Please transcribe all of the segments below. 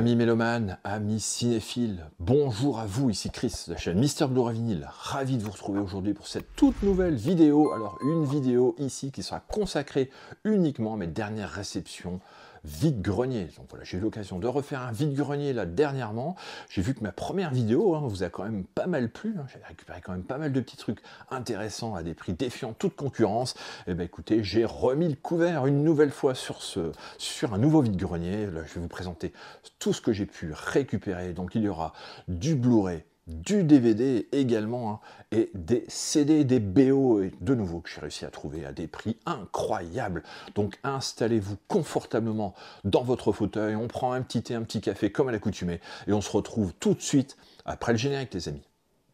Amis mélomanes, amis cinéphiles, bonjour à vous, ici Chris de la chaîne Mister Blu-ray Vinyl, ravi de vous retrouver aujourd'hui pour cette toute nouvelle vidéo. Alors une vidéo ici qui sera consacrée uniquement à mes dernières réceptions vide-grenier. Donc voilà, j'ai eu l'occasion de refaire un vide-grenier là dernièrement. J'ai vu que ma première vidéo vous a quand même pas mal plu. J'avais récupéré quand même pas mal de petits trucs intéressants à des prix défiant toute concurrence. Et bien écoutez, j'ai remis le couvert une nouvelle fois sur un nouveau vide-grenier. Là, je vais vous présenter tout ce que j'ai pu récupérer. Donc il y aura du Blu-ray, du DVD également, et des CD, des BO, et de nouveau que j'ai réussi à trouver à des prix incroyables. Donc installez-vous confortablement dans votre fauteuil, on prend un petit thé, un petit café comme à l'accoutumée, et on se retrouve tout de suite après le générique les amis.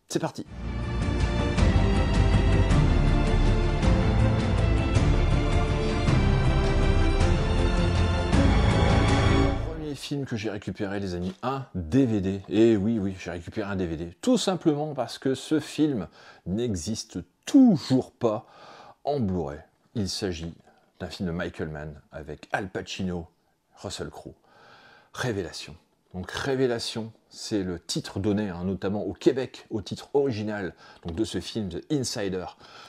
C'est parti! Film que j'ai récupéré les amis, un DVD, et oui j'ai récupéré un DVD, tout simplement parce que ce film n'existe toujours pas en Blu-ray. Il s'agit d'un film de Michael Mann avec Al Pacino, Russell Crowe. Révélation. Donc Révélation, c'est le titre donné notamment au Québec, au titre original donc, de ce film The Insider,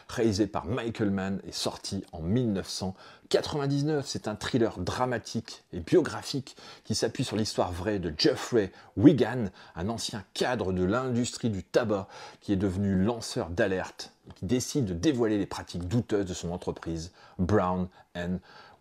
réalisé par Michael Mann et sorti en 1999. C'est un thriller dramatique et biographique qui s'appuie sur l'histoire vraie de Jeffrey Wigan, un ancien cadre de l'industrie du tabac qui est devenu lanceur d'alerte et qui décide de dévoiler les pratiques douteuses de son entreprise, Brown &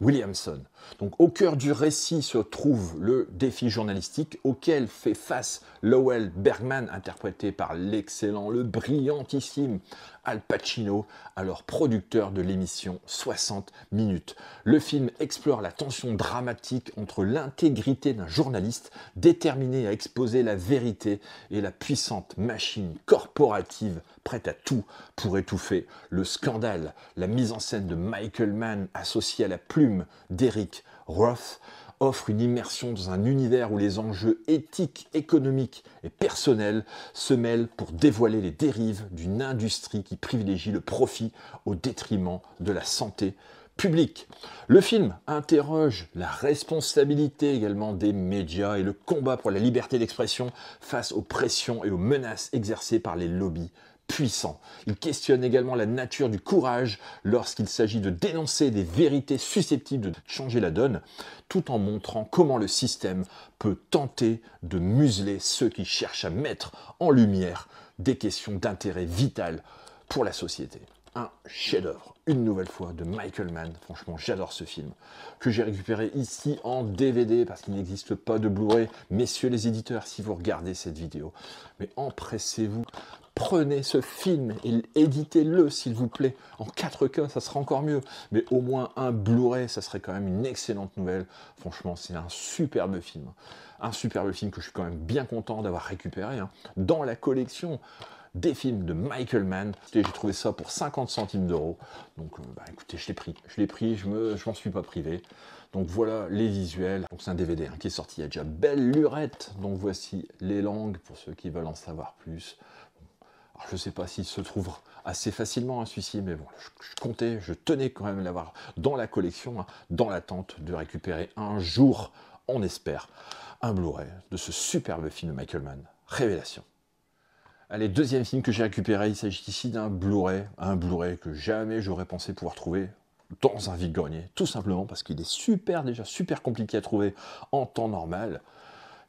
Williamson. Donc au cœur du récit se trouve le défi journalistique auquel fait face Lowell Bergman, interprété par l'excellent, le brillantissime Al Pacino, alors producteur de l'émission 60 minutes. Le film explore la tension dramatique entre l'intégrité d'un journaliste déterminé à exposer la vérité et la puissante machine corporative prête à tout pour étouffer le scandale. La mise en scène de Michael Mann associée à la plume d'Eric Roth offre une immersion dans un univers où les enjeux éthiques, économiques et personnels se mêlent pour dévoiler les dérives d'une industrie qui privilégie le profit au détriment de la santé publique. Le film interroge la responsabilité également des médias et le combat pour la liberté d'expression face aux pressions et aux menaces exercées par les lobbies puissant. Il questionne également la nature du courage lorsqu'il s'agit de dénoncer des vérités susceptibles de changer la donne, tout en montrant comment le système peut tenter de museler ceux qui cherchent à mettre en lumière des questions d'intérêt vital pour la société. Un chef-d'œuvre, une nouvelle fois, de Michael Mann. Franchement, j'adore ce film, que j'ai récupéré ici en DVD, parce qu'il n'existe pas de Blu-ray. Messieurs les éditeurs, si vous regardez cette vidéo, mais empressez-vous, prenez ce film et éditez-le, s'il vous plaît. En 4K, ça sera encore mieux. Mais au moins un Blu-ray, ça serait quand même une excellente nouvelle. Franchement, c'est un superbe film. Un superbe film que je suis quand même bien content d'avoir récupéré dans la collection des films de Michael Mann. J'ai trouvé ça pour 50 centimes d'euros. Donc écoutez, je l'ai pris, je m'en suis pas privé. Donc voilà les visuels. Donc c'est un DVD qui est sorti il y a déjà belle lurette. Donc voici les langues pour ceux qui veulent en savoir plus. Alors, je ne sais pas s'il se trouve assez facilement celui-ci, mais bon, je tenais quand même à l'avoir dans la collection, dans l'attente de récupérer un jour, on espère, un Blu-ray de ce superbe film de Michael Mann, Révélation. Allez, deuxième film que j'ai récupéré, il s'agit ici d'un Blu-ray, que jamais j'aurais pensé pouvoir trouver dans un vide-grenier, tout simplement parce qu'il est déjà super compliqué à trouver en temps normal.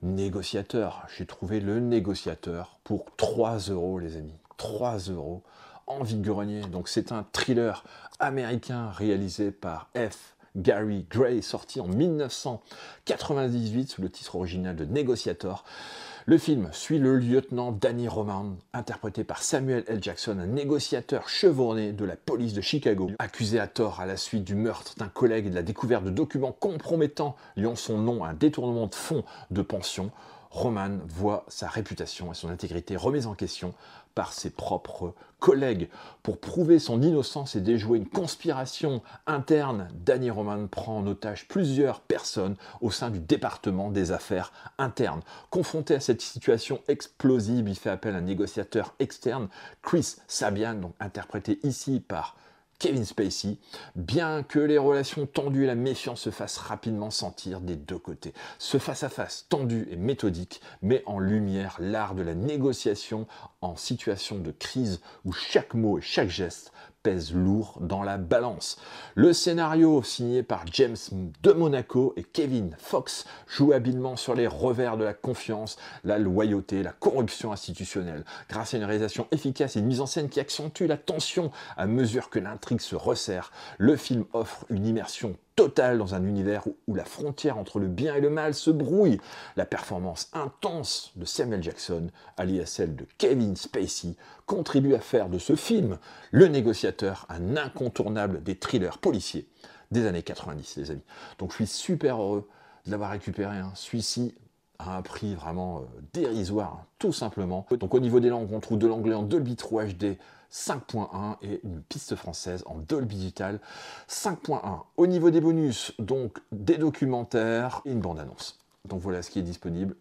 Négociateur, j'ai trouvé le Négociateur pour 3 € les amis, 3 € en vide-grenier. Donc c'est un thriller américain réalisé par F. Gary Gray, sorti en 1998 sous le titre original de Négociateur. Le film suit le lieutenant Danny Roman, interprété par Samuel L. Jackson, un négociateur chevronné de la police de Chicago, accusé à tort à la suite du meurtre d'un collègue et de la découverte de documents compromettants liant son nom à un détournement de fonds de pension. Roman voit sa réputation et son intégrité remise en question par ses propres collègues. Pour prouver son innocence et déjouer une conspiration interne, Danny Roman prend en otage plusieurs personnes au sein du département des affaires internes. Confronté à cette situation explosive, il fait appel à un négociateur externe, Chris Sabian, donc interprété ici par Kevin Spacey, bien que les relations tendues et la méfiance se fassent rapidement sentir des deux côtés. Ce face-à-face tendu et méthodique met en lumière l'art de la négociation en situation de crise où chaque mot et chaque geste pèse lourd dans la balance. Le scénario, signé par James de Monaco et Kevin Fox, joue habilement sur les revers de la confiance, la loyauté, la corruption institutionnelle, grâce à une réalisation efficace et une mise en scène qui accentue la tension à mesure que l'intrigue se resserre. Le film offre une immersion totale dans un univers où la frontière entre le bien et le mal se brouille. La performance intense de Samuel Jackson, alliée à celle de Kevin Spacey, contribue à faire de ce film, Le Négociateur, un incontournable des thrillers policiers des années 90, les amis. Donc je suis super heureux de l'avoir récupéré, hein. Celui-ci à un prix vraiment dérisoire, hein, tout simplement. Donc au niveau des langues, on trouve de l'anglais en Dolby 3 HD 5.1 et une piste française en Dolby Digital 5.1. Au niveau des bonus, donc des documentaires et une bande-annonce. Donc voilà ce qui est disponible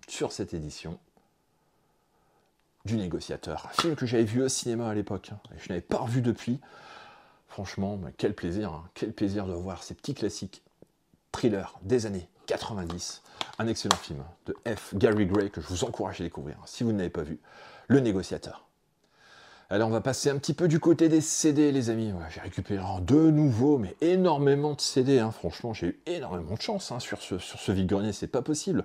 sur cette édition du Négociateur. Un film que j'avais vu au cinéma à l'époque, hein, et je n'avais pas revu depuis. Franchement, quel plaisir, hein, quel plaisir de voir ces petits classiques thrillers des années 90. Un excellent film de F. Gary Gray que je vous encourage à découvrir, si vous ne l'avez pas vu, Le Négociateur. Alors on va passer un petit peu du côté des CD, les amis. Ouais, j'ai récupéré de nouveau, mais énormément de CD. Hein. Franchement, j'ai eu énormément de chance, hein, sur ce vide-grenier, c'est pas possible.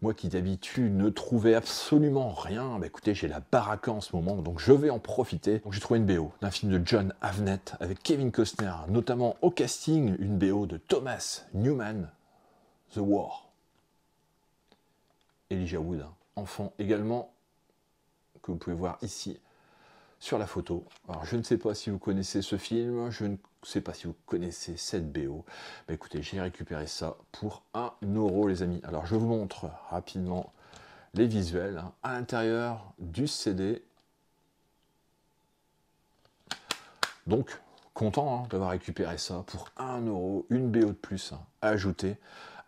Moi qui d'habitude ne trouvais absolument rien, bah écoutez, j'ai la baraque en ce moment, donc je vais en profiter. Donc j'ai trouvé une BO d'un film de John Avnet avec Kevin Costner, notamment au casting, une BO de Thomas Newman, The War. Elijah Wood, hein, enfant également, que vous pouvez voir ici sur la photo. Alors je ne sais pas si vous connaissez ce film, je ne sais pas si vous connaissez cette BO. Bah écoutez, j'ai récupéré ça pour 1 euro, les amis. Alors je vous montre rapidement les visuels, hein, à l'intérieur du CD. Donc content, hein, d'avoir récupéré ça pour 1 euro, une BO de plus, hein, à ajouter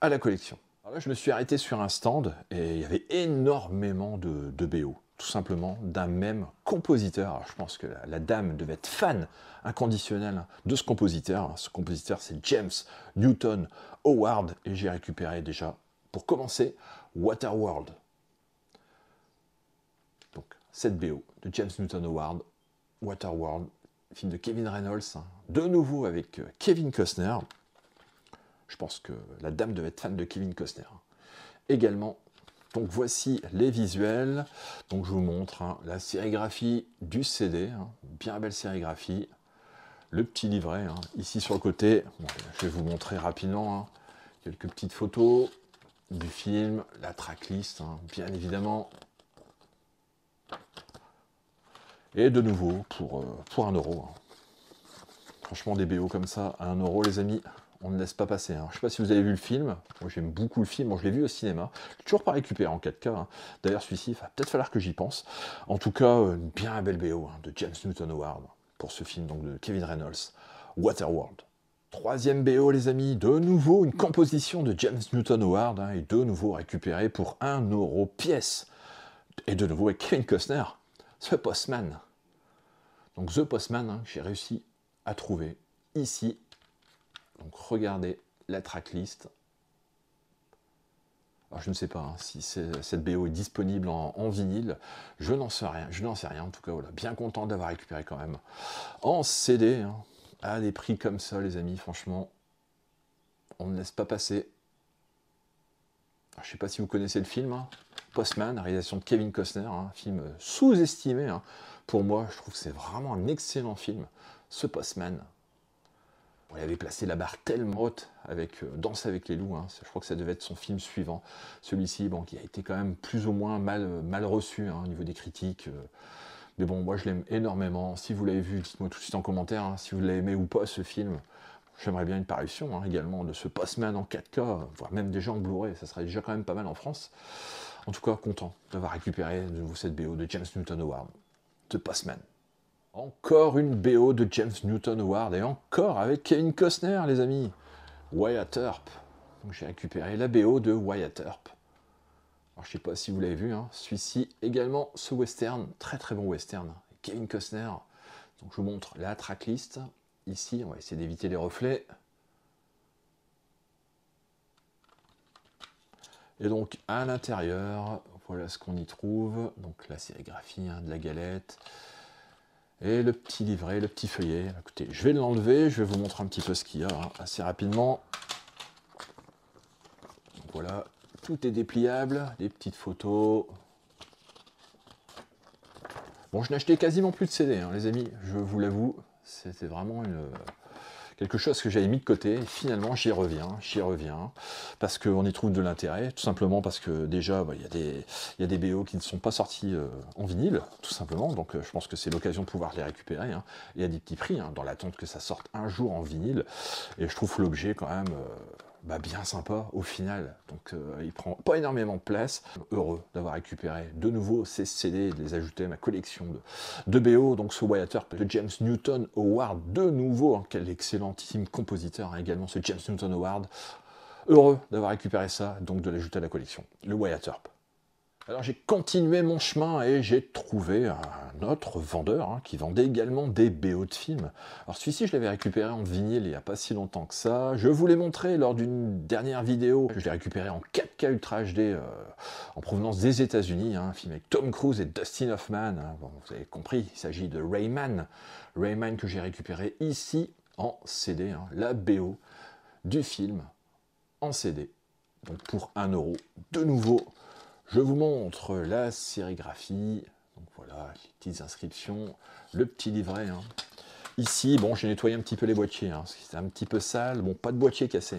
à la collection. Alors là je me suis arrêté sur un stand et il y avait énormément de BO. Tout simplement d'un même compositeur. Alors, je pense que la dame devait être fan inconditionnelle de ce compositeur. Ce compositeur, c'est James Newton Howard, et j'ai récupéré déjà, pour commencer, Waterworld. Donc, cette BO de James Newton Howard, Waterworld, film de Kevin Reynolds, hein, de nouveau avec Kevin Costner. Je pense que la dame devait être fan de Kevin Costner. Également, donc voici les visuels. Donc je vous montre, hein, la sérigraphie du CD, hein, bien belle sérigraphie. Le petit livret, hein, ici sur le côté. Bon, je vais vous montrer rapidement, hein, quelques petites photos du film, la tracklist, hein, bien évidemment. Et de nouveau pour 1 euro. Hein. Franchement, des BO comme ça à 1 euro, les amis, on ne laisse pas passer. Hein. Je ne sais pas si vous avez vu le film. Moi, j'aime beaucoup le film. Bon, je l'ai vu au cinéma. Je l'ai toujours pas récupéré en 4K. Hein. D'ailleurs, celui-ci, il va peut-être falloir que j'y pense. En tout cas, une bien belle BO, hein, de James Newton Howard pour ce film donc de Kevin Reynolds, Waterworld. Troisième BO, les amis, de nouveau une composition de James Newton Howard, hein, et de nouveau récupéré pour 1 euro pièce. Et de nouveau avec Kevin Costner, The Postman. Donc The Postman, hein, j'ai réussi à trouver ici. Donc regardez la tracklist. Alors je ne sais pas, hein, si cette BO est disponible en vinyle, je n'en sais rien, en tout cas voilà, bien content d'avoir récupéré quand même en CD, hein, à des prix comme ça, les amis, franchement, on ne laisse pas passer. Alors, je ne sais pas si vous connaissez le film, hein, Postman, réalisation de Kevin Costner, hein, un film sous-estimé, hein. Pour moi, je trouve que c'est vraiment un excellent film, ce Postman. Il avait placé la barre tellement haute avec Danse avec les loups, hein. Je crois que ça devait être son film suivant. Celui-ci, bon, qui a été quand même plus ou moins mal reçu, hein, au niveau des critiques. Mais bon, moi je l'aime énormément. Si vous l'avez vu, dites-moi tout de suite en commentaire, hein, si vous l'avez aimé ou pas ce film. J'aimerais bien une parution, hein, également de ce Postman en 4K, voire même déjà en Blu-ray, ça serait déjà quand même pas mal en France. En tout cas, content d'avoir récupéré de nouveau cette BO de James Newton Howard, The Postman. Encore une BO de James Newton Howard, et encore avec Kevin Costner, les amis. Wyatt Earp. Donc j'ai récupéré la BO de Wyatt Earp. Alors je sais pas si vous l'avez vu, hein, celui-ci également, ce western, très très bon western. Kevin Costner, Donc je vous montre la tracklist. Ici, on va essayer d'éviter les reflets. Et donc à l'intérieur, voilà ce qu'on y trouve. Donc la sérigraphie de la galette. Et le petit livret, le petit feuillet. Écoutez, je vais l'enlever, je vais vous montrer un petit peu ce qu'il y a assez rapidement. Donc voilà, tout est dépliable, des petites photos. Bon, je n'ai acheté quasiment plus de CD, les amis, je vous l'avoue. C'était vraiment quelque chose que j'avais mis de côté. Et finalement, j'y reviens. Parce qu'on y trouve de l'intérêt. Tout simplement parce que déjà, il y a des BO qui ne sont pas sortis en vinyle, tout simplement. Donc je pense que c'est l'occasion de pouvoir les récupérer. Et à des petits prix, dans l'attente que ça sorte un jour en vinyle. Et je trouve l'objet quand même bien sympa au final. Donc il prend pas énormément de place. Heureux d'avoir récupéré de nouveau ces CD et de les ajouter à ma collection de BO. Donc ce Wyatt Earp de James Newton Howard de nouveau. Quel excellentissime compositeur également ce James Newton Howard. Heureux d'avoir récupéré ça, donc de l'ajouter à la collection. Le Wyatt Earp. Alors j'ai continué mon chemin et j'ai trouvé un autre vendeur qui vendait également des BO de films. Alors celui-ci je l'avais récupéré en vinyle il n'y a pas si longtemps que ça. Je vous l'ai montré lors d'une dernière vidéo. Je l'ai récupéré en 4K Ultra HD en provenance des États-Unis. Un film avec Tom Cruise et Dustin Hoffman. Bon, vous avez compris, il s'agit de Rayman. Rayman que j'ai récupéré ici en CD. La BO du film en CD. Donc pour 1 €. De nouveau. Je vous montre la sérigraphie, donc voilà, les petites inscriptions, le petit livret. Ici, bon, j'ai nettoyé un petit peu les boîtiers, parce que c'était un petit peu sale, bon, pas de boîtier cassé.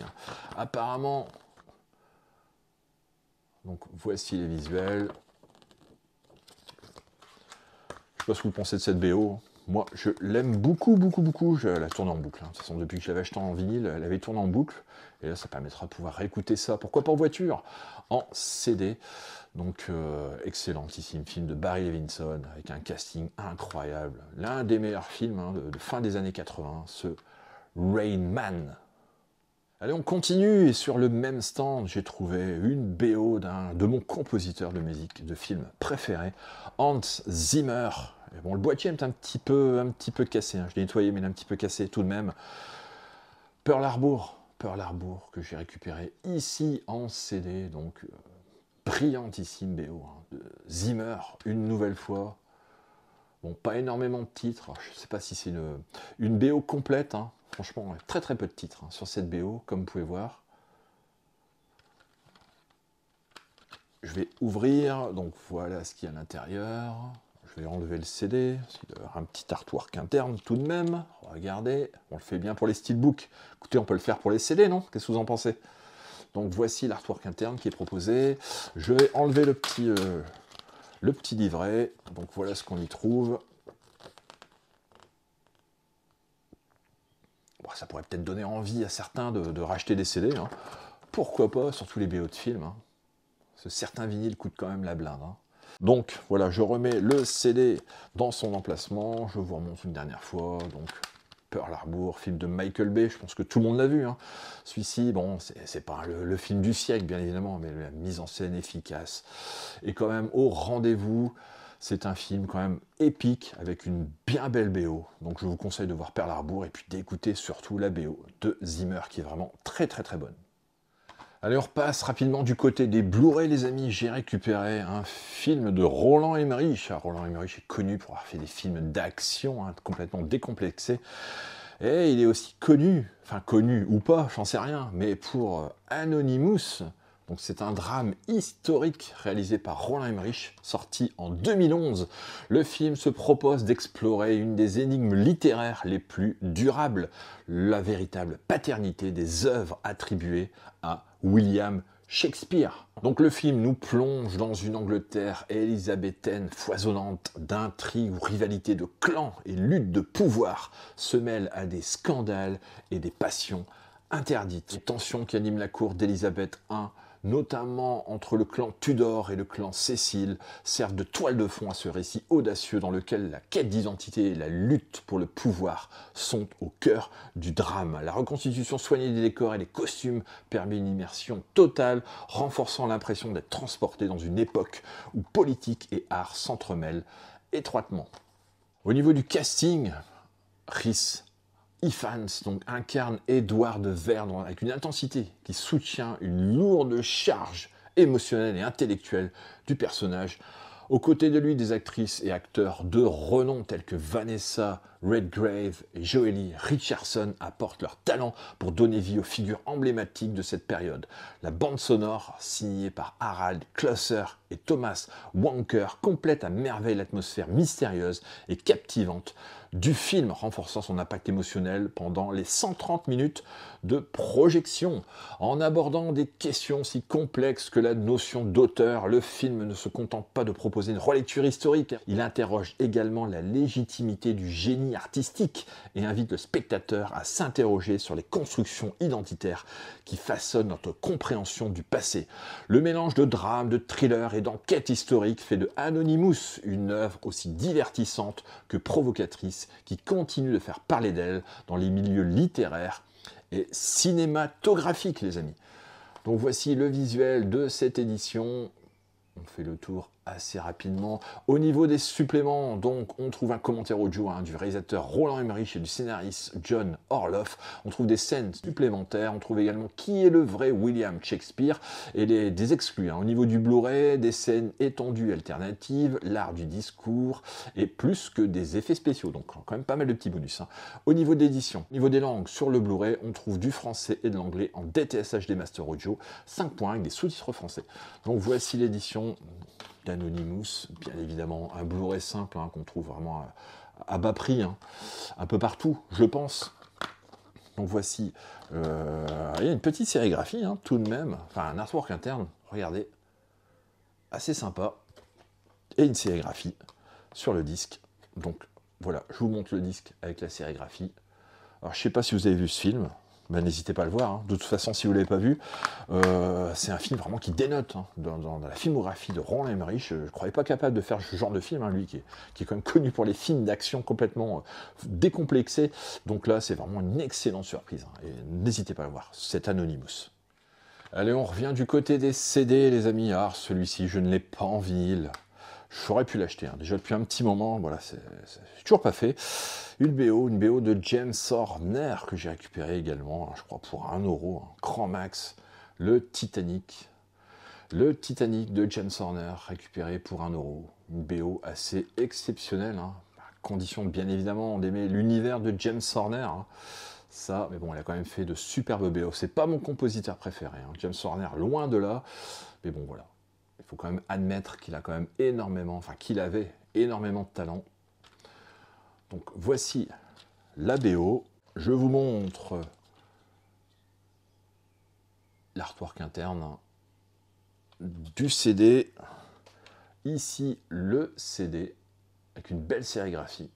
Apparemment, donc voici les visuels. Je sais pas ce que vous pensez de cette BO. Moi, je l'aime beaucoup. Je la tourne en boucle. De toute façon, depuis que je l'avais acheté en vinyle, elle avait tourné en boucle. Et là, ça permettra de pouvoir réécouter ça. Pourquoi pas en voiture? En CD. Donc, excellentissime film de Barry Levinson, avec un casting incroyable. L'un des meilleurs films de fin des années 80, ce Rain Man. Allez, on continue, et sur le même stand, j'ai trouvé une BO de mon compositeur de musique, de film préféré, Hans Zimmer. Et bon, le boîtier est un petit peu cassé, je l'ai nettoyé, mais il est un petit peu cassé tout de même. Pearl Harbor, que j'ai récupéré ici en CD, donc brillantissime BO de Zimmer, une nouvelle fois. Bon, pas énormément de titres, alors, je ne sais pas si c'est une BO complète, franchement, très peu de titres sur cette BO, comme vous pouvez voir. Je vais ouvrir, donc voilà ce qu'il y a à l'intérieur. Je vais enlever le CD, parce qu'il doit y avoir un petit artwork interne tout de même. Regardez, on le fait bien pour les steelbooks. Écoutez, on peut le faire pour les CD, non? Qu'est-ce que vous en pensez? Donc voici l'artwork interne qui est proposé. Je vais enlever le petit livret. Donc voilà ce qu'on y trouve. Bon, ça pourrait peut-être donner envie à certains de racheter des CD. Pourquoi pas, surtout les BO de films. Parce que certains vinyles coûtent quand même la blinde. Donc voilà, je remets le CD dans son emplacement. Je vous remonte une dernière fois. Donc Pearl Harbor, film de Michael Bay, je pense que tout le monde l'a vu. Celui-ci, bon, c'est pas le film du siècle, bien évidemment, mais la mise en scène efficace. Et quand même, au rendez-vous, c'est un film quand même épique, avec une bien belle BO. Donc je vous conseille de voir Pearl Harbor, et puis d'écouter surtout la BO de Zimmer, qui est vraiment très bonne. Allez, on repasse rapidement du côté des Blu-ray, les amis. J'ai récupéré un film de Roland Emmerich. Roland Emmerich est connu pour avoir fait des films d'action complètement décomplexés. Et il est aussi connu, enfin connu ou pas, j'en sais rien, mais pour Anonymous. Donc c'est un drame historique réalisé par Roland Emmerich, sorti en 2011. Le film se propose d'explorer une des énigmes littéraires les plus durables, la véritable paternité des œuvres attribuées à William Shakespeare. Donc le film nous plonge dans une Angleterre élisabéthaine foisonnante d'intrigues où rivalité de clans et lutte de pouvoir se mêlent à des scandales et des passions interdites. Les tensions qui animent la cour d'Élisabeth I, notamment entre le clan Tudor et le clan Cecil, servent de toile de fond à ce récit audacieux dans lequel la quête d'identité et la lutte pour le pouvoir sont au cœur du drame. La reconstitution soignée des décors et des costumes permet une immersion totale, renforçant l'impression d'être transporté dans une époque où politique et art s'entremêlent étroitement. Au niveau du casting, Rhys Ifans donc, incarne Edward Verdon avec une intensité qui soutient une lourde charge émotionnelle et intellectuelle du personnage. Aux côtés de lui, des actrices et acteurs de renom tels que Vanessa Redgrave et Joely Richardson apportent leur talent pour donner vie aux figures emblématiques de cette période. La bande sonore, signée par Harald Klösser et Thomas Wanker, complète à merveille l'atmosphère mystérieuse et captivante du film, renforçant son impact émotionnel pendant les 130 minutes de projection. En abordant des questions si complexes que la notion d'auteur, le film ne se contente pas de proposer une relecture historique. Il interroge également la légitimité du génie artistique et invite le spectateur à s'interroger sur les constructions identitaires qui façonnent notre compréhension du passé. Le mélange de drame, de thriller et d'enquête historique fait de Anonymous une œuvre aussi divertissante que provocatrice qui continue de faire parler d'elle dans les milieux littéraires et cinématographiques, les amis. Donc voici le visuel de cette édition. On fait le tour assez rapidement. Au niveau des suppléments, donc, on trouve un commentaire audio du réalisateur Roland Emmerich et du scénariste John Orloff. On trouve des scènes supplémentaires. On trouve également qui est le vrai William Shakespeare et des exclus. Au niveau du Blu-ray, des scènes étendues alternatives, l'art du discours et plus que des effets spéciaux. Donc quand même pas mal de petits bonus. Au niveau d'édition, au niveau des langues, sur le Blu-ray, on trouve du français et de l'anglais en DTS HD Master Audio, 5 points avec des sous-titres français. Donc voici l'édition d'Anonymous, bien évidemment un Blu-ray simple qu'on trouve vraiment à bas prix, un peu partout, je pense. Donc voici, il y a une petite sérigraphie tout de même, enfin un artwork interne, regardez, assez sympa, et une sérigraphie sur le disque. Donc voilà, je vous montre le disque avec la sérigraphie. Alors je ne sais pas si vous avez vu ce film, n'hésitez pas à le voir. De toute façon, si vous ne l'avez pas vu, c'est un film vraiment qui dénote dans la filmographie de Roland Emmerich. Je ne croyais pas capable de faire ce genre de film, lui qui est quand même connu pour les films d'action complètement décomplexés. Donc là, c'est vraiment une excellente surprise. Et n'hésitez pas à le voir, c'est Anonymous. Allez, on revient du côté des CD, les amis. Alors, celui-ci, je ne l'ai pas en vinyle. J'aurais pu l'acheter, déjà depuis un petit moment, voilà, c'est toujours pas fait. Une BO de James Horner que j'ai récupéré également, je crois pour 1 euro, grand max, le Titanic. Le Titanic de James Horner, récupéré pour 1 euro. Une BO assez exceptionnelle, à condition bien évidemment d'aimer l'univers de James Horner. Ça, mais bon, il a quand même fait de superbes BO. C'est pas mon compositeur préféré, James Horner, loin de là, mais bon, voilà. Il faut quand même admettre qu'il a quand même énormément, enfin qu'il avait énormément de talent. Donc voici la BO. Je vous montre l'artwork interne du CD. Ici le CD avec une belle sérigraphie.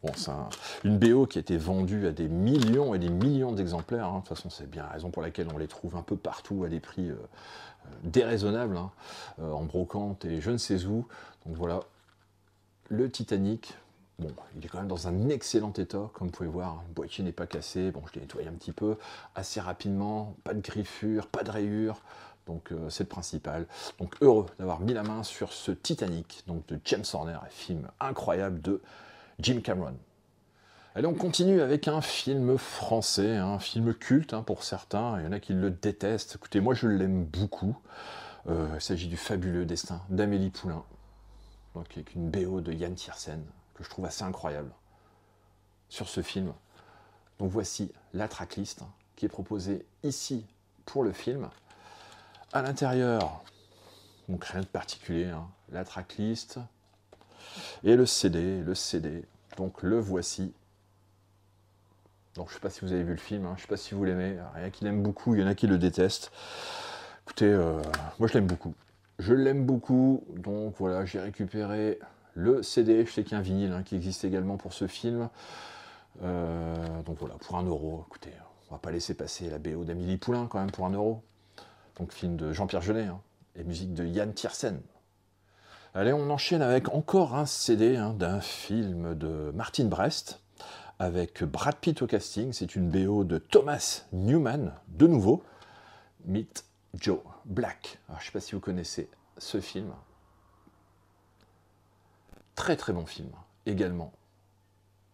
Bon, c'est une BO qui a été vendue à des millions et des millions d'exemplaires. De toute façon, c'est bien la raison pour laquelle on les trouve un peu partout à des prix déraisonnables, en brocante et je ne sais où. Donc voilà, le Titanic. Bon, il est quand même dans un excellent état, comme vous pouvez voir. Le boîtier n'est pas cassé. Bon, je l'ai nettoyé un petit peu assez rapidement. Pas de griffures, pas de rayures. Donc c'est le principal. Donc heureux d'avoir mis la main sur ce Titanic, donc de James Horner, un film incroyable de Jim Cameron. Allez, on continue avec un film français, un film culte pour certains, il y en a qui le détestent. Écoutez, moi je l'aime beaucoup. Il s'agit du fabuleux destin d'Amélie Poulain, donc avec une BO de Yann Tiersen, que je trouve assez incroyable sur ce film. Donc voici la tracklist qui est proposée ici pour le film. À l'intérieur, donc rien de particulier, la tracklist et le CD, donc le voici. Donc je ne sais pas si vous avez vu le film, je ne sais pas si vous l'aimez, il y en a qui l'aiment beaucoup, il y en a qui le détestent. Écoutez, moi je l'aime beaucoup. Je l'aime beaucoup, donc voilà, j'ai récupéré le CD, je sais qu'il y a un vinyle qui existe également pour ce film. Donc voilà, pour 1 euro, écoutez, on va pas laisser passer la BO d'Amélie Poulain quand même pour 1 euro. Donc film de Jean-Pierre Jeunet, et musique de Yann Tiersen. Allez, on enchaîne avec encore un CD d'un film de Martin Brest, avec Brad Pitt au casting. C'est une BO de Thomas Newman, de nouveau, Meet Joe Black. Alors, je ne sais pas si vous connaissez ce film. Très très bon film, également,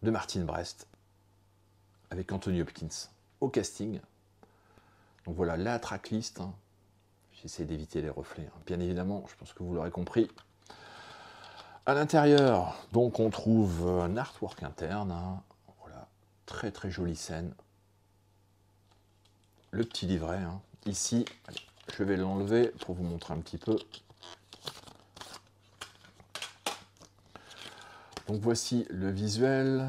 de Martin Brest, avec Anthony Hopkins au casting. Donc voilà la tracklist. Hein. J'essaie d'éviter les reflets. Hein. Bien évidemment, je pense que vous l'aurez compris. À l'intérieur, donc on trouve un artwork interne. Hein. Voilà, très très jolie scène. Le petit livret. Hein. Ici, allez, je vais l'enlever pour vous montrer un petit peu. Donc voici le visuel.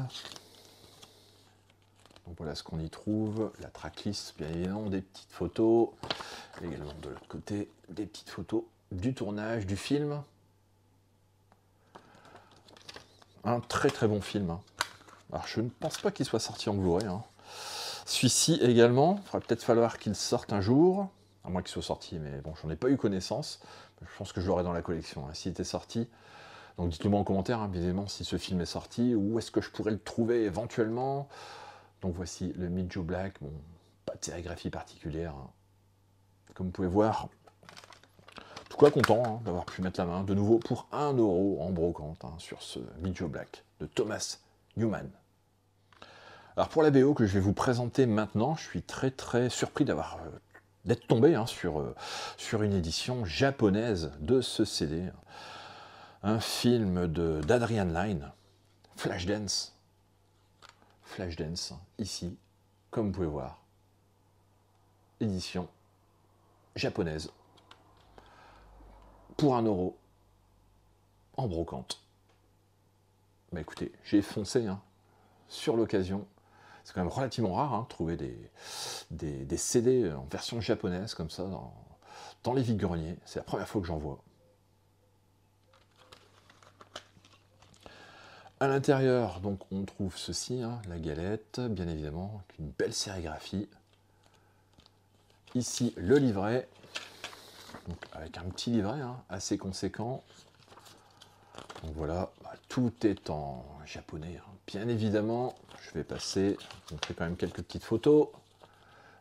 Donc voilà ce qu'on y trouve, la tracklist, bien évidemment, des petites photos, également de l'autre côté, des petites photos du tournage du film. Un très très bon film. Hein. Alors je ne pense pas qu'il soit sorti en Blu-ray. Hein. Celui-ci également, il va peut-être falloir qu'il sorte un jour, à moins qu'il soit sorti, mais bon, j'en ai pas eu connaissance. Je pense que je l'aurai dans la collection, hein, s'il était sorti. Donc dites-le moi en commentaire, hein, bien évidemment, si ce film est sorti, où est-ce que je pourrais le trouver éventuellement. Donc voici le Meet Joe Black, bon, pas de sérigraphie particulière. Hein. Comme vous pouvez voir, en tout cas content hein, d'avoir pu mettre la main de nouveau pour 1 € en brocante hein, sur ce Meet Joe Black de Thomas Newman. Alors pour la BO que je vais vous présenter maintenant, je suis très très surpris d'être tombé hein, sur une édition japonaise de ce CD. Un film d'Adrian Lyne, Flashdance. Flashdance, ici, comme vous pouvez voir, édition japonaise, pour 1 € en brocante. Bah écoutez, j'ai foncé hein, sur l'occasion. C'est quand même relativement rare hein, de trouver des CD en version japonaise comme ça dans les vides-greniers. C'est la première fois que j'en vois. À l'intérieur, donc, on trouve ceci, hein, la galette, bien évidemment, avec une belle sérigraphie. Ici, le livret, donc, avec un petit livret hein, assez conséquent. Donc voilà, bah, tout est en japonais. Hein. Bien évidemment, je vais passer, je vous montrer quand même quelques petites photos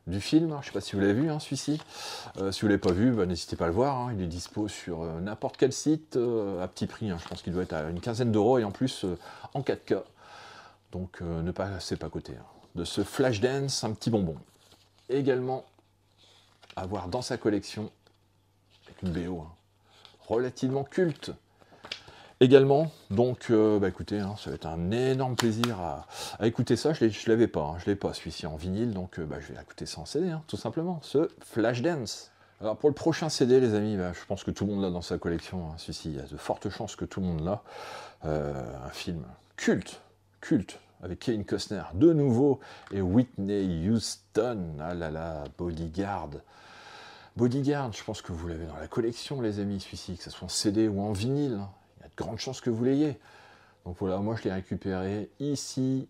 du film. Je ne sais pas si vous l'avez vu, hein, celui-ci. Si vous ne l'avez pas vu, bah, n'hésitez pas à le voir. Hein. Il est dispo sur n'importe quel site à petit prix. Hein. Je pense qu'il doit être à une quinzaine d'euros et en plus en 4K. Donc ne passez pas à côté. Hein. De ce Flashdance, un petit bonbon. Également, à voir dans sa collection, avec une BO hein, relativement culte. Également, donc, bah écoutez, hein, ça va être un énorme plaisir à écouter ça. Je ne l'avais pas, hein, je l'ai pas celui-ci en vinyle, donc bah, je vais écouter ça en CD, hein, tout simplement, ce Flashdance. Alors pour le prochain CD, les amis, bah, je pense que tout le monde l'a dans sa collection. Hein, celui-ci, il y a de fortes chances que tout le monde l'a. Un film culte, avec Kevin Costner de nouveau et Whitney Houston. Ah là là, Bodyguard. Bodyguard, je pense que vous l'avez dans la collection, les amis, celui-ci, que ce soit en CD ou en vinyle. Il y a de grandes chances que vous l'ayez. Donc voilà, moi je l'ai récupéré ici,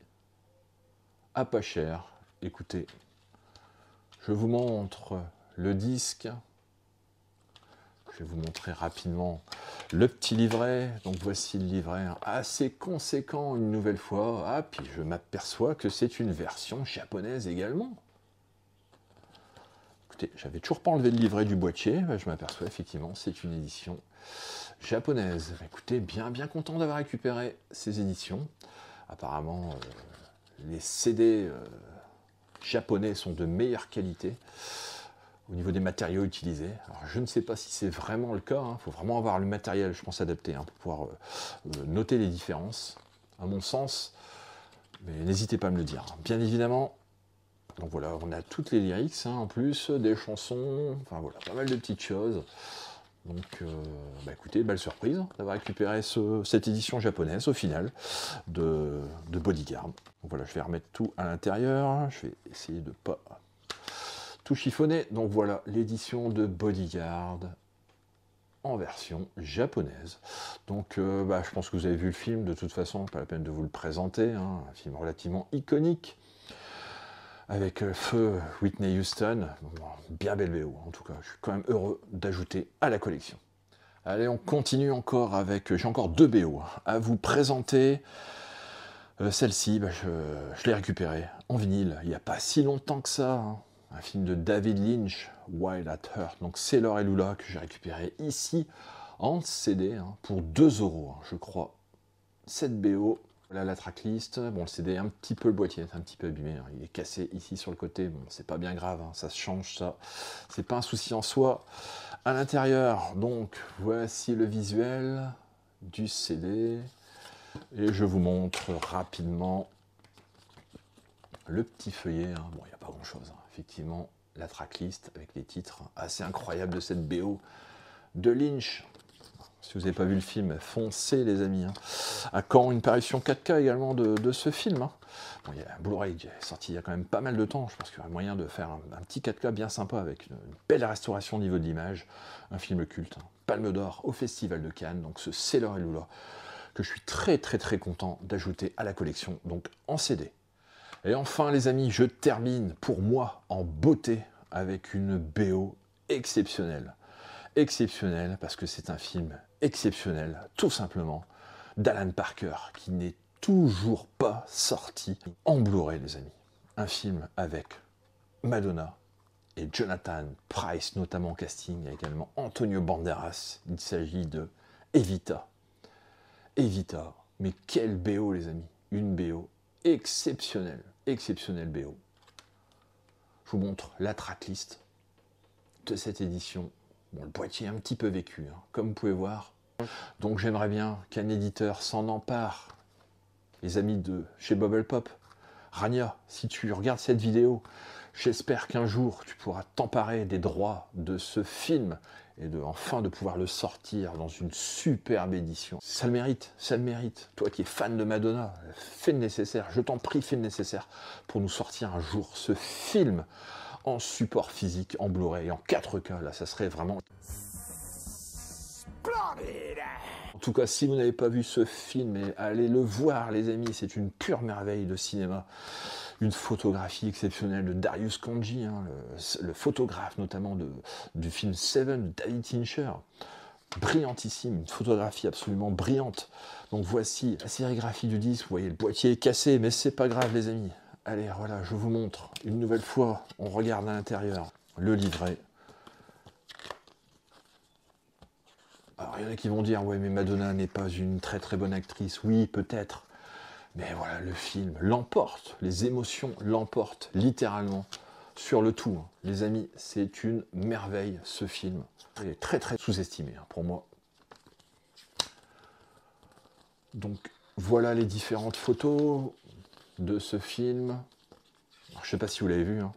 à pas cher. Écoutez, je vous montre le disque. Je vais vous montrer rapidement le petit livret. Donc voici le livret assez conséquent une nouvelle fois. Ah, puis je m'aperçois que c'est une version japonaise également. Écoutez, j'avais toujours pas enlevé le livret du boîtier. Je m'aperçois effectivement c'est une édition japonaise. Écoutez, bien content d'avoir récupéré ces éditions. Apparemment, les CD japonais sont de meilleure qualité au niveau des matériaux utilisés. Alors, je ne sais pas si c'est vraiment le cas. Il faut vraiment avoir le matériel, je pense, adapté hein, pour pouvoir noter les différences, à mon sens. Mais n'hésitez pas à me le dire. Bien évidemment, donc voilà, on a toutes les lyrics hein, en plus, des chansons, enfin voilà, pas mal de petites choses. Donc, bah écoutez, belle surprise d'avoir récupéré cette édition japonaise au final de Bodyguard. Donc voilà, je vais remettre tout à l'intérieur. Je vais essayer de pas tout chiffonner. Donc voilà, l'édition de Bodyguard en version japonaise. Donc, bah, je pense que vous avez vu le film. De toute façon, pas la peine de vous le présenter. Hein, un film relativement iconique. Avec feu Whitney Houston, bien belle BO en tout cas, je suis quand même heureux d'ajouter à la collection. Allez, on continue encore avec, j'ai encore 2 BO à vous présenter. Celle-ci, bah, je l'ai récupérée en vinyle, il n'y a pas si longtemps que ça. Hein. Un film de David Lynch, Wild at Heart, donc Sailor et Lula, que j'ai récupéré ici en CD hein, pour 2 €, hein, je crois. Cette BO, Voilà la tracklist. Bon, le CD est un petit peu, le boîtier est un petit peu abîmé, hein. Il est cassé ici sur le côté. Bon, c'est pas bien grave, hein. Ça se change, ça. C'est pas un souci en soi. À l'intérieur, donc, voici le visuel du CD. Et je vous montre rapidement le petit feuillet. Hein. Bon, il n'y a pas grand-chose, hein. Effectivement, la tracklist avec les titres assez incroyables de cette BO de Lynch. Si vous n'avez pas vu le film, foncez les amis. Hein. À quand une parution 4K également de ce film, hein. Bon, il y a un Blu-ray qui est sorti il y a quand même pas mal de temps. Je pense qu'il y aurait moyen de faire un petit 4K bien sympa avec une belle restauration au niveau de l'image. Un film culte, hein. Palme d'Or au Festival de Cannes, donc ce Sailor et Lula, que je suis très content d'ajouter à la collection, donc en CD. Et enfin les amis, je termine pour moi en beauté avec une BO exceptionnelle. Exceptionnelle parce que c'est un film exceptionnel, tout simplement, d'Alan Parker, qui n'est toujours pas sorti en Blu-ray, les amis. Un film avec Madonna et Jonathan Pryce, notamment en casting, il y a également Antonio Banderas. Il s'agit de Evita. Evita, mais quelle BO, les amis. Une BO exceptionnelle, exceptionnelle BO. Je vous montre la tracklist de cette édition. Bon, le boîtier est un petit peu vécu, hein, comme vous pouvez voir. Donc j'aimerais bien qu'un éditeur s'en empare. Les amis de chez Bubble Pop, Rania, si tu regardes cette vidéo, j'espère qu'un jour tu pourras t'emparer des droits de ce film et enfin de pouvoir le sortir dans une superbe édition. Ça le mérite, ça le mérite. Toi qui es fan de Madonna, fais le nécessaire, je t'en prie, fais le nécessaire pour nous sortir un jour ce film en support physique, en Blu-ray, en 4K, là, ça serait vraiment... En tout cas, si vous n'avez pas vu ce film, allez le voir, les amis, c'est une pure merveille de cinéma. Une photographie exceptionnelle de Darius Khondji, hein, le photographe notamment du film Seven de David Fincher. Brillantissime, une photographie absolument brillante. Donc voici la sérigraphie du disque, vous voyez, le boîtier est cassé, mais c'est pas grave, les amis. Allez, voilà, je vous montre une nouvelle fois, on regarde à l'intérieur le livret. Alors, il y en a qui vont dire, ouais, mais Madonna n'est pas une très bonne actrice. Oui, peut-être. Mais voilà, le film l'emporte, les émotions l'emportent littéralement sur le tout. Hein. Les amis, c'est une merveille, ce film. Il est très sous-estimé, hein, pour moi. Donc, voilà les différentes photos de ce film. Alors, je ne sais pas si vous l'avez vu, hein.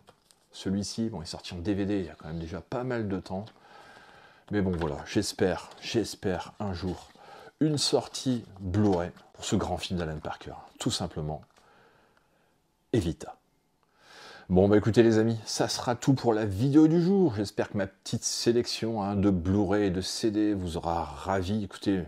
Celui-ci, bon, est sorti en DVD il y a quand même déjà pas mal de temps. Mais bon, voilà, j'espère un jour une sortie Blu-ray pour ce grand film d'Alan Parker. Tout simplement, Evita. Bon, bah écoutez les amis, ça sera tout pour la vidéo du jour. J'espère que ma petite sélection, hein, de Blu-ray et de CD vous aura ravi. Écoutez,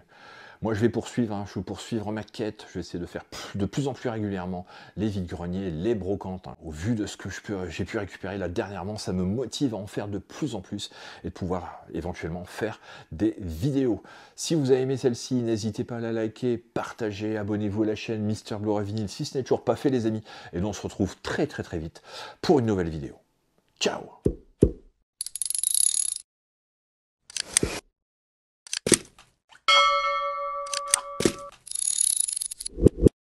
moi je vais poursuivre, hein, je vais poursuivre ma quête. Je vais essayer de faire de plus en plus régulièrement les vides-greniers, les brocantes. Hein. Au vu de ce que j'ai pu récupérer là dernièrement, ça me motive à en faire de plus en plus et de pouvoir éventuellement faire des vidéos. Si vous avez aimé celle-ci, n'hésitez pas à la liker, partager, abonnez-vous à la chaîne Mister Blu-ray Vinyl si ce n'est toujours pas fait les amis. Et nous on se retrouve très vite pour une nouvelle vidéo. Ciao!